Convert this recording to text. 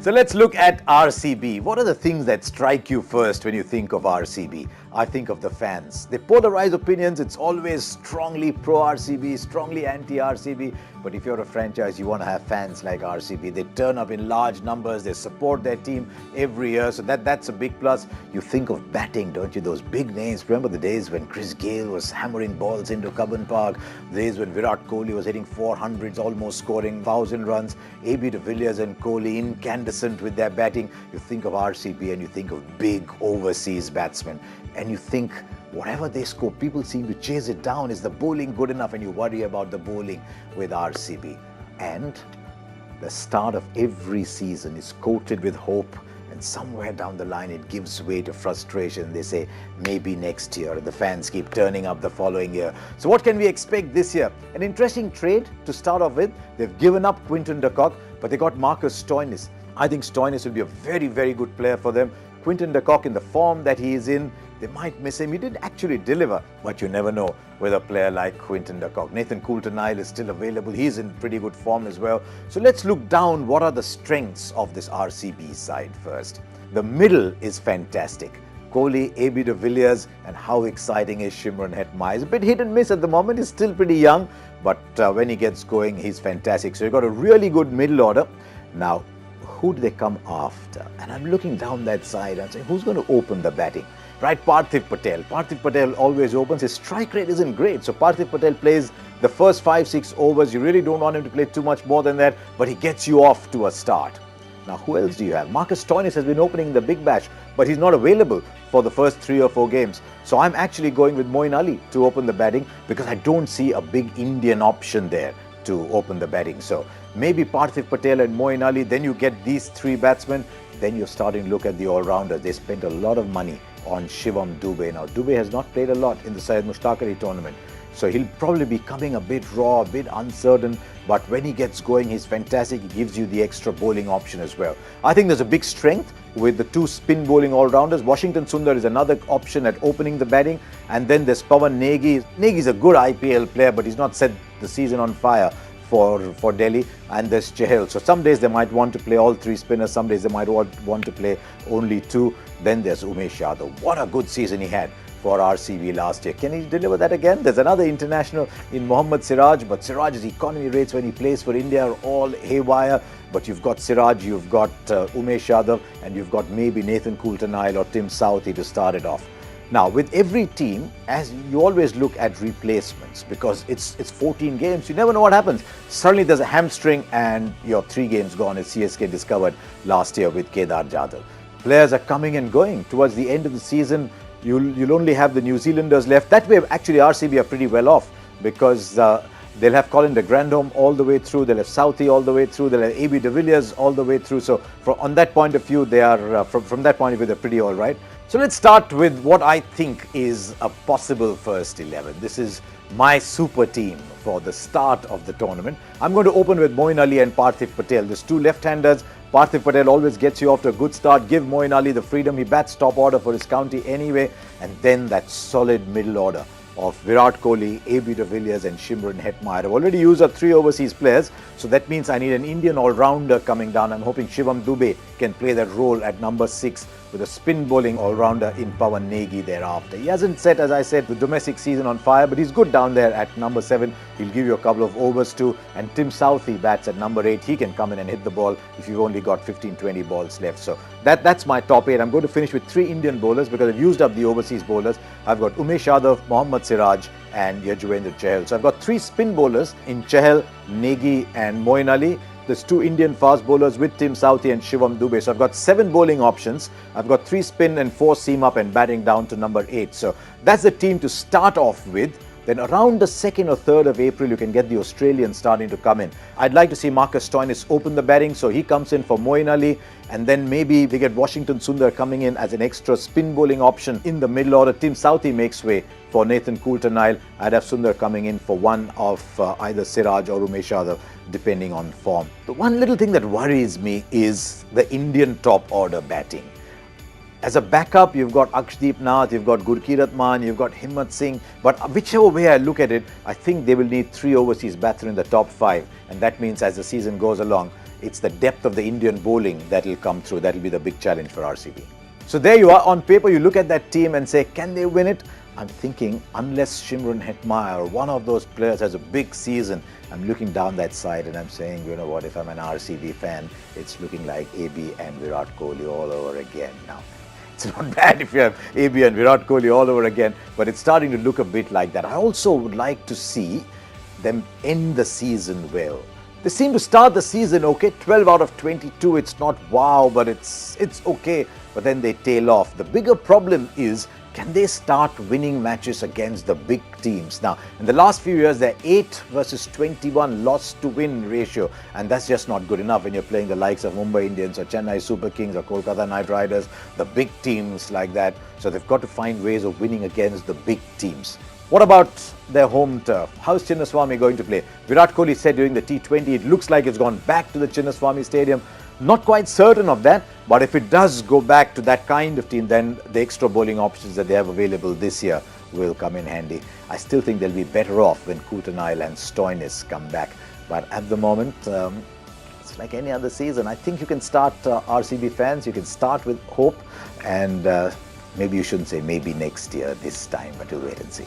So let's look at RCB. What are the things that strike you first when you think of RCB? I think of the fans. They polarize opinions. It's always strongly pro-RCB, strongly anti-RCB. But if you're a franchise, you want to have fans like RCB. They turn up in large numbers. They support their team every year. So that's a big plus. You think of batting, don't you? Those big names. Remember the days when Chris Gayle was hammering balls into Cubbon Park. The days when Virat Kohli was hitting 400s, almost scoring 1,000 runs. AB de Villiers and Kohli incandescent with their batting. You think of RCB and you think of big overseas batsmen. And you think, whatever they score, people seem to chase it down. Is the bowling good enough? And you worry about the bowling with RCB. And the start of every season is coated with hope. And somewhere down the line, it gives way to frustration. They say, maybe next year. And the fans keep turning up the following year. So what can we expect this year? An interesting trade to start off with. They've given up Quinton de Kock, but they got Marcus Stoinis. I think Stoinis will be a very, very good player for them. Quinton de Kock, in the form that he is in, they might miss him. He did actually deliver, but you never know with a player like Quinton de Kock. Nathan Coulter-Nile is still available. He's in pretty good form as well. So let's look down. What are the strengths of this RCB side first? The middle is fantastic. Kohli, AB de Villiers, and how exciting is Shimron Hetmyer. He's a bit hit and miss at the moment. He's still pretty young, but when he gets going, he's fantastic. So you've got a really good middle order. Now, who do they come after? And I'm looking down that side and saying, who's going to open the batting? Right, Parthiv Patel. Parthiv Patel always opens. His strike rate isn't great. So Parthiv Patel plays the first 5-6 overs. You really don't want him to play too much more than that, but he gets you off to a start. Now, who else do you have? Marcus Stoinis has been opening the Big Bash, but he's not available for the first 3 or 4 games. So I'm actually going with Moeen Ali to open the batting because I don't see a big Indian option there to open the batting. So maybe Parthiv Patel and Moeen Ali, then you get these 3 batsmen. Then you're starting to look at the all-rounders. They spent a lot of money on Shivam Dube. Now, Dube has not played a lot in the Syed Mushtaq Ali tournament. So he'll probably be coming a bit raw, a bit uncertain. But when he gets going, he's fantastic. He gives you the extra bowling option as well. I think there's a big strength with the 2 spin bowling all-rounders. Washington Sundar is another option at opening the batting. And then there's Pawan Negi. Negi's a good IPL player, but he's not set the season on fire for Delhi. And there's Chahal. So some days they might want to play all 3 spinners. Some days they might want to play only 2. Then there's Umesh Yadav. What a good season he had for RCB last year. Can he deliver that again? There's another international in Mohammad Siraj, but Siraj's economy rates when he plays for India are all haywire. But you've got Siraj, you've got Umesh Yadav, and you've got maybe Nathan Coulter-Nile or Tim Southee to start it off. Now, with every team, as you always look at replacements, because it's 14 games, you never know what happens. Suddenly there's a hamstring and your 3 games gone, as CSK discovered last year with Kedar Jadhav. Players are coming and going. Towards the end of the season, you'll only have the New Zealanders left. That way, actually, RCB are pretty well off because they'll have Colin de Grandhomme all the way through. They'll have Southee all the way through. They'll have AB de Villiers all the way through. So on that point of view, they are from that point of view, they're pretty all right. So let's start with what I think is a possible first 11. This is my super team for the start of the tournament. I'm going to open with Moeen Ali and Parthiv Patel. There's 2 left-handers. Parthiv Patel always gets you off to a good start. Give Moeen Ali the freedom. He bats top order for his county anyway. And then that solid middle order of Virat Kohli, AB de Villiers and Shimron Hetmyer. I've already used up 3 overseas players, so that means I need an Indian all-rounder coming down. I'm hoping Shivam Dube can play that role at number 6 with a spin bowling all-rounder in Pawan Negi thereafter. He hasn't set, as I said, the domestic season on fire, but he's good down there at number 7. He'll give you a couple of overs too. And Tim Southee bats at number 8. He can come in and hit the ball if you've only got 15-20 balls left. So that's my top 8. I'm going to finish with 3 Indian bowlers because I've used up the overseas bowlers. I've got Umesh Yadav, Mohammad Siraj and Yajwendra Chahal. So I've got 3 spin bowlers in Chahal, Negi and Moeen Ali. There's 2 Indian fast bowlers with Tim Southee and Shivam Dube. So I've got 7 bowling options. I've got 3 spin and 4 seam up and batting down to number 8. So that's the team to start off with. Then around the 2nd or 3rd of April, you can get the Australians starting to come in. I'd like to see Marcus Stoinis open the batting, so he comes in for Moeen Ali. And then maybe we get Washington Sundar coming in as an extra spin bowling option in the middle order. Tim Southee makes way for Nathan Coulter-Nile. I'd have Sundar coming in for one of either Siraj or Umesh Yadav, depending on form. The one little thing that worries me is the Indian top order batting. As a backup, you've got Akshdeep Nath, you've got Gurkeerat Maan, you've got Himmat Singh. But whichever way I look at it, I think they will need 3 overseas batsmen in the top 5. And that means as the season goes along, It's the depth of the Indian bowling that will come through. That will be the big challenge for RCB. So there you are. On paper, you look at that team and say, can they win it? I'm thinking, unless Shimron Hetmeyer or one of those players has a big season, I'm looking down that side and I'm saying, you know what, if I'm an RCB fan, it's looking like AB and Virat Kohli all over again now. It's not bad if you have AB and Virat Kohli all over again, but it's starting to look a bit like that. I also would like to see them end the season well. They seem to start the season okay, 12 out of 22, it's not wow, but it's okay, but then they tail off. The bigger problem is, can they start winning matches against the big teams? Now, in the last few years, they're 8 versus 21 loss to win ratio, and that's just not good enough when you're playing the likes of Mumbai Indians or Chennai Super Kings or Kolkata Knight Riders, the big teams like that. So they've got to find ways of winning against the big teams. What about their home turf? How's Chinnaswamy going to play? Virat Kohli said during the T20, it looks like it's gone back to the Chinnaswamy Stadium. Not quite certain of that, but if it does go back to that kind of team, then the extra bowling options that they have available this year will come in handy. I still think they'll be better off when Kutenheil and Stoinis come back. But at the moment, it's like any other season. I think you can start, RCB fans, you can start with hope, and maybe you shouldn't say maybe next year, this time, but we'll wait and see.